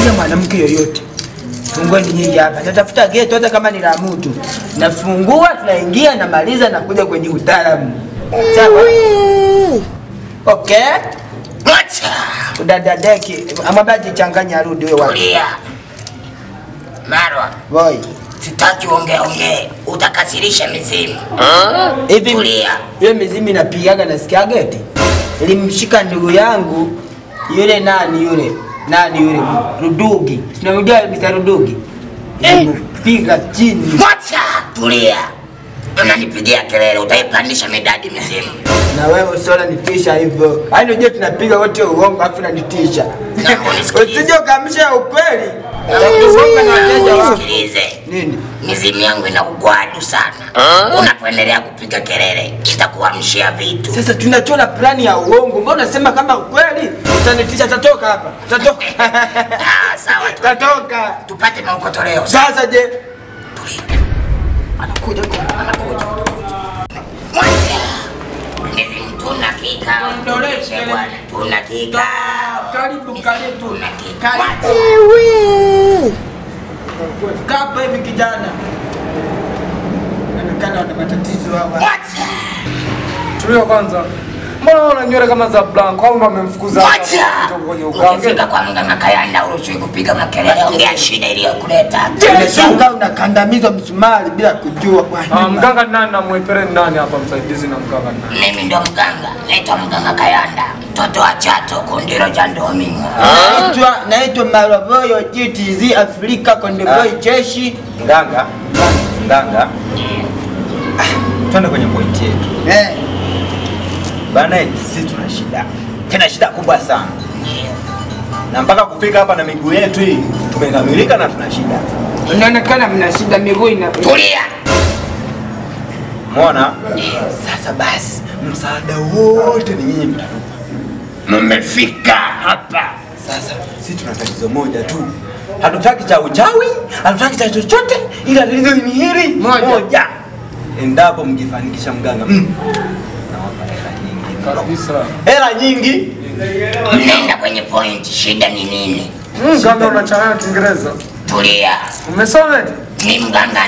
Nikiingia mwanamke yoyote. Fungua nyingi hapa. Natafuta gate hata kama ni la mtu. Nafungua, tunaingia na maliza na kuja kwenye utaalamu. Sawa? Okay? Acha. Udadadeki, amabaji changanya arudi wewe wapi? Marwa. Boy. Sitaki ongee. Utakasirisha mizimu. Hivi tulia. Yule mizimu inapigaga nasikiaga eti. Nilimshika ndugu yangu yule nani yule Rudugi. Sinamjua Mr. Rudugi. Piga chini. Acha, tulia. Unanipigia kelele, utaipandisha medadi mizimu. Na wewe usiona nitisha hivyo. Yaani unajua tunapiga wote uongo afu unanitisha. Usije ukamsha ukweli. Sikilize. Nini? Mizimu yangu inaugwadu sana. Unapoendelea kupiga kelele, itakuamshia vitu. Sasa tunachora plani ya uongo. Mbona unasema kama ukweli? Utanitisha, tatoka hapa. Tatoka. Sawa. Tatoka. Tupate maukotoleo. Sasa je? Anakuja. Mizimu tunakika. Ondoleshe bwana. Tunakika. Karibu. Tunakika. Kapa hivi kijana. Inaonekana wana matatizo hawa. Tulia kwanza. Mbona una nywele kama za Blanco au wamemfukuza kwenye uganga? Ukifika kwa mganga Kayanda uruhusiwi kupiga makelele, ongea shida iliyokuleta. Unashangaa unakandamizwa msumari bila kujua bwana. Mganga nani na mwepere nani hapa msaidizi na mganga nani? Mimi ndo mganga, naitwa mganga Kayanda, mtoto wa Chato Kondero cha Ndomingo. Naitwa Maraboyo GTZ Afrika Kondeboy jeshi. Mganga. Twende kwenye point yetu. Bana, sisi tuna shida. Tena shida kubwa sana. Na mpaka kufika hapa na miguu yetu hii tumekamilika na tuna shida. Unaonekana mna shida miguu ina. Tulia. Muona? Sasa basi, msaada wote ni nyinyi mtatupa. Mmefika hapa. Sasa sisi tuna tatizo moja tu. Hatutaki cha uchawi, hatutaki cha chochote, ila tatizo ni hili moja. Endapo mkifanikisha mganga, nawapa hela nyingi. Kabisa. Hela nyingi. Nenda kwenye point, shida ni nini? Mganga unachanganya Kiingereza. Tulia. Umesoma? Ni mganga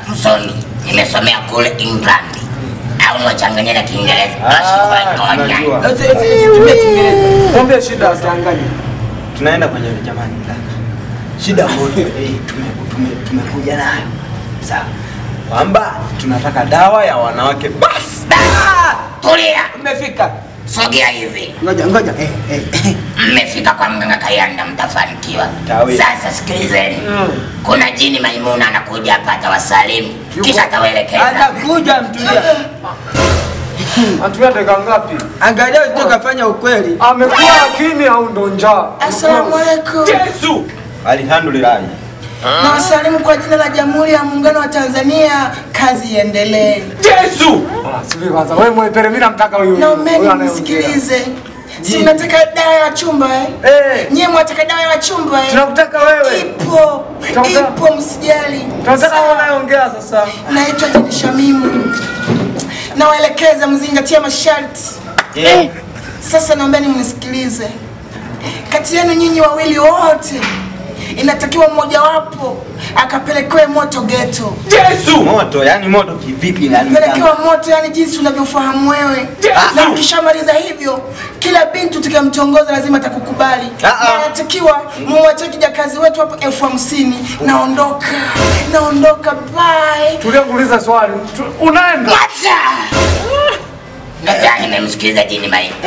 msomi. Nimesomea kule England. Au unachanganya na Kiingereza? Mwambie shida changanya. Tunaenda kwenye jamani mganga. Shida moja tumekuja nayo. Sawa. Kwamba tunataka dawa ya wanawake basi. Tulia. Umefika. Sogea hivi. Ngoja. Mmefika kwa mganga Kayanda, mtafanikiwa. Sasa sikilizeni. Kuna jini Maimuna anakuja hapa atawasalimu. Kisha atawaelekeza. Anakuja mtulia. Atuende ngapi? Angalia usitokafanya ukweli. Amekuwa kimya au ndo njaa? Asalamu alaykum. Yesu. Alhamdulillah. Na wasalimu kwa jina la Jamhuri ya Muungano wa Tanzania, kazi iendelee. Yesu. Subiri kwanza. Wewe mwepere mimi namtaka huyo. Na umeni msikilize. Si mnataka dawa ya chumba Nyie mwataka dawa ya chumba Tunakutaka wewe. Ipo msijali. Tunataka wewe unayeongea sasa. Naitwa Jini Shamimu. Nawaelekeza mzingatie masharti. Sasa naombeni mnisikilize. Kati yenu nyinyi wawili wote inatakiwa mmoja wapo akapelekewe moto ghetto. Yesu! Moto, yani moto kivipi yani? Pelekewa moto yani jinsi unavyofahamu wewe. Na ukishamaliza hivyo, kila binti tukimtongoza lazima atakukubali. Na inatakiwa muache kijakazi wetu hapo 50,000. Naondoka bye. Tulianguliza swali. Unaenda? Nadhani nimemsikiliza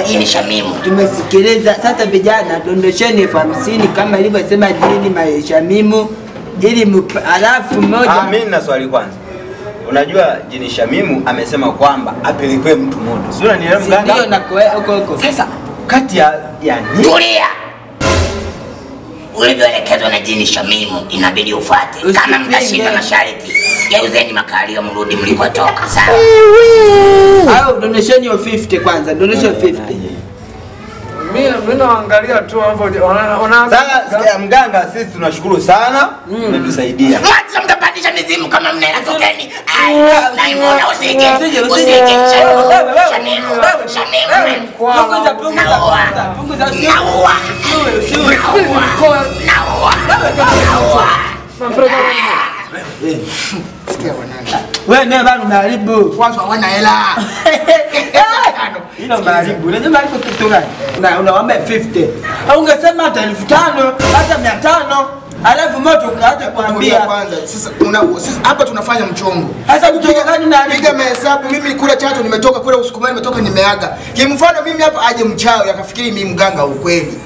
Jini Shamimu. Tumesikiliza. Sasa vijana dondosheni 50,000 kama ilivyosema Jini Shamimu ili alafu moja. Mimi na swali kwanza. Unajua Jini Shamimu amesema kwamba apelekwe mtu moto. Sio unanielewa mganga? Ndio huko. Sasa kati ya nini? Tulia. Ulivyoelekezwa na Jini Shamimu inabidi ufuate. Kama mtashinda masharti, geuzeni makalio mrudi mlikotoka. Sawa? Au donation ya 50 kwanza, donation 50. Mimi naangalia tu hapo. Sasa mganga, sisi tunashukuru sana, umetusaidia. Mwacha mtapandisha mizimu kama mnaela tokeni. Naimona usije. Shamimu. Punguza. Naua. Sikia bwana. Wewe naye bado umeharibu. Kwanza hawana hela. Hilo maharibu. Unajua maharibu kitu gani? Unawaambia 50. Au ungesema hata 1500, hata 500. Alafu moto ukaacha kuambia kwanza. Sasa hapa tunafanya mchongo. Sasa mchongo gani na piga mahesabu mimi kula Chato nimetoka kula Usukumani nimetoka nimeaga. Kimfano mimi hapa aje mchawi akafikiri mimi mganga ukweli.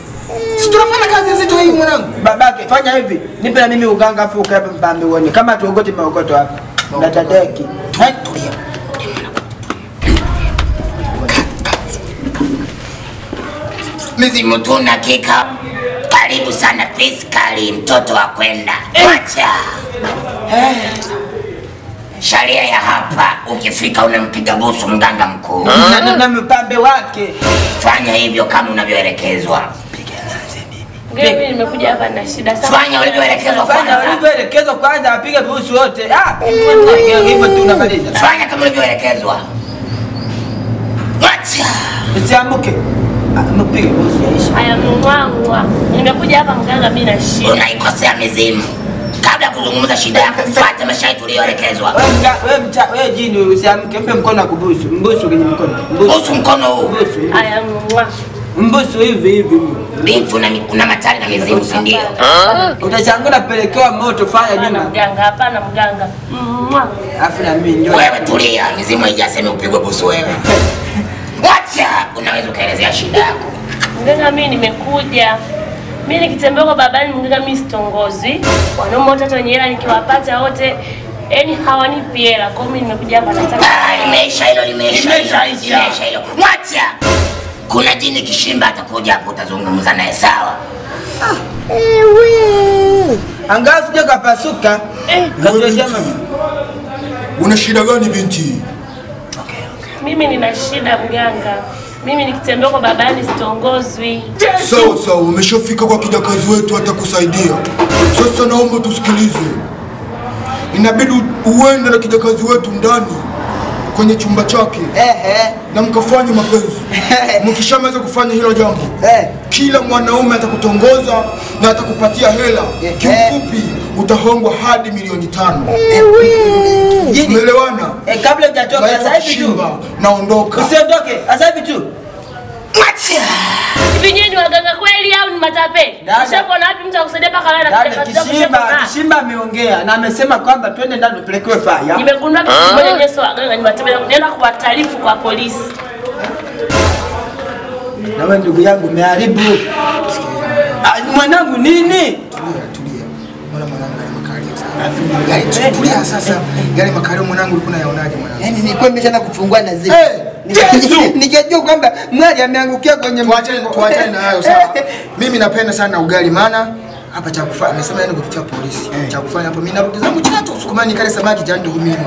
Si tunafanya kazi nzito hii mwanangu. Babake fanya hivi. Nipe na mimi uganga afu ukae hapa mpambe uone kama tuogote maokoto hapa. Na tadeki. Tulia. Mizimu tuna kika. Karibu sana Fiskali mtoto wa kwenda. Acha. Sharia ya hapa ukifika unampiga busu mganga mkuu. Na mpambe wake. Fanya hivyo kama unavyoelekezwa. Mimi nimekuja hapa na shida sana. Fanya ulivyoelekezwa kwanza. Fanya ulivyoelekezwa kwanza apige busu wote. Hivyo tunamaliza. Fanya kama ulivyoelekezwa. Acha. Usiambuke. Mpige busu yaisha. Haya mwangu. Nimekuja hapa mganga mimi na shida. Unaikosea mizimu. Kabla kuzungumza shida yako fuata masharti uliyoelekezwa. Wewe jini usiamke mpe mkono akubusu. Mbusu kwenye mkono. Busu mkono huu. Haya mwangu. Mbusu hivi. Binti una matari na mizimu si ndio? Utachangua napelekewa moto fanya nyuma. Mganga hapana mganga. Afu na mimi ndio. Wewe tulia, mizimu haijasema upigwe busu wewe. Acha, unaweza kaelezea shida yako. Mganga mimi nimekuja. Mimi nikitembea kwa babani mganga mimi sitongozwi. Wanaume wote wenye hela nikiwapata wote yani hawanipi hela. Kwa mimi nimekuja hapa nataka. Limeisha hilo. Acha. Kuna jini kishimba atakuja hapo utazungumza naye sawa? Angalau sije kapasuka. Una shida gani binti? Mimi nina shida mganga. Mimi nikitembea kwa babani sitongozwi. Sawa, umeshafika kwa kijakazi wetu atakusaidia. Sasa naomba tusikilize. Inabidi uende na kijakazi wetu ndani kwenye chumba chake. Na mkafanye mapenzi. Mkishamaliza kufanya hilo jambo, kila mwanaume atakutongoza na atakupatia hela. Kifupi utahongwa hadi milioni 5. Umeelewana? Kabla hujatoka sasa hivi tu. Naondoka. Usiondoke, sasa hivi tu. Acha. Hivi nyinyi ni waganga kweli au ni matapeli? Ushakuwa na wapi mtu akusaidia paka leo na Kishimba ameongea na amesema kwamba twende ndani tupelekewe faya. Nimegundua kitu kimoja nyeso waganga ni matapeli. Nenda kuwataarifu kwa polisi. Na wewe ndugu yangu umeharibu. Mwanangu nini? Tulia. Mbona mwanangu ana makali sana? Tulia sasa. Yale makali mwanangu ulikuwa unayaonaje mwanangu? Yaani nilikuwa nimeshaanza kufungua na zipo. Nikajua kwamba mwali ameangukia kwenye tuachane na hayo sawa. Mimi napenda sana ugali maana hapa cha kufanya amesema yani kupitia polisi. Cha kufanya hapa mimi narudi zangu Chato Usukumani kale samaki jando humima.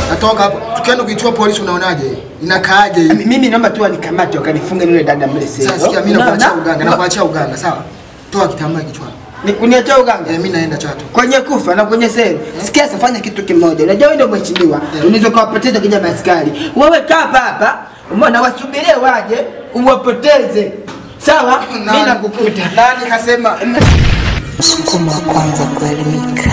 Natoka hapo tukienda kuitua polisi unaonaje? Inakaaje? Mimi naomba tu anikamate wakanifunge yule dada mle sasa. Sasa sikia mimi nakuachia uganga sawa? Toa kitambaa kichwani. Nikuniachia uganga? Mimi naenda Chato. Kwenye kufa na kwenye seli. Sikia sasa fanya kitu kimoja. Unajua wewe ndio mheshimiwa. Unaweza kuwapoteza kija maskari. Wewe kaa hapa. Umeona wasubirie waje uwapoteze. Sawa? Mimi nakukuta. Nani kasema? Msukumo wa kwanza kuelimika.